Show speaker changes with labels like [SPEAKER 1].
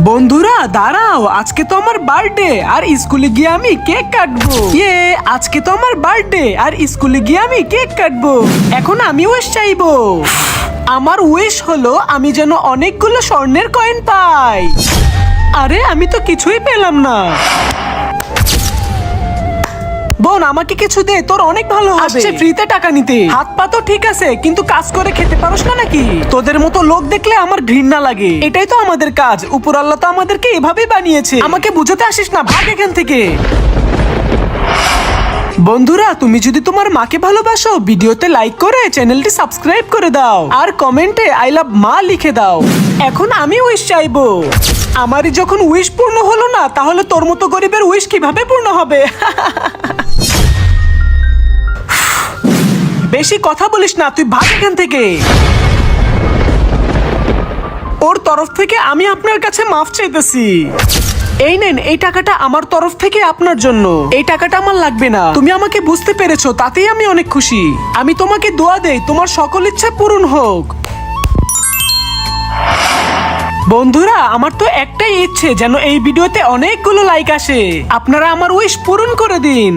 [SPEAKER 1] বন্ধুরা দাঁড়াও, আজকে তো আমার বার্থডে আর স্কুলে গিয়ে আমি কেক কাটবো। আজকে তো আমার বার্থডে আর স্কুলে গিয়ে আমি কেক কাটবো। এখন আমি উইশ চাইবো। আমার উইশ হলো আমি যেন অনেকগুলো স্বর্ণের কয়েন পাই। আরে আমি তো কিছুই পেলাম না। বোন আমাকে কিছু দে, তোর অনেক ভালো হবে। আসছে ফ্রিতে টাকা নিতে। হাত পা তো ঠিক আছে, কিন্তু কাজ করে খেতে পারোস না নাকি? তোদের মতো লোক দেখলে আমার ঘৃণা লাগে। এটাই তো আমাদের কাজ, উপরআল্লাহ তো আমাদেরকে এভাবেই বানিয়েছে। আমাকে বুঝাতে আসিস না, ভাগ এখান থেকে। বন্ধুরা তুমি যদি তোমার মাকে ভালোবাসো, ভিডিওতে লাইক করে চ্যানেলটি সাবস্ক্রাইব করে দাও আর কমেন্টে আই লাভ মা লিখে দাও। এখন আমি উইশ চাইবো। আমারই যখন উইশ পূর্ণ হলো না, তাহলে তোর মতো গরিবের উইশ কিভাবে পূর্ণ হবে? বেশি কথা বলিস না, তুই ভাগ এখান থেকে। ওর তরফ থেকে আমি আপনার কাছে মাফ চাইতেছি। এই নেন, এই টাকাটা আমার তরফ থেকে আপনার জন্য। এই টাকাটা আমার লাগবে না, তুমি আমাকে বুঝতে পেরেছো, তাতেই আমি অনেক খুশি। আমি তোমাকে দোয়া দেই তোমার সকল ইচ্ছা পূরণ হোক। বন্ধুরা আমার তো একটাই ইচ্ছে, যেন এই ভিডিওতে অনেকগুলো লাইক আসে। আপনারা আমার উইশ পূরণ করে দিন।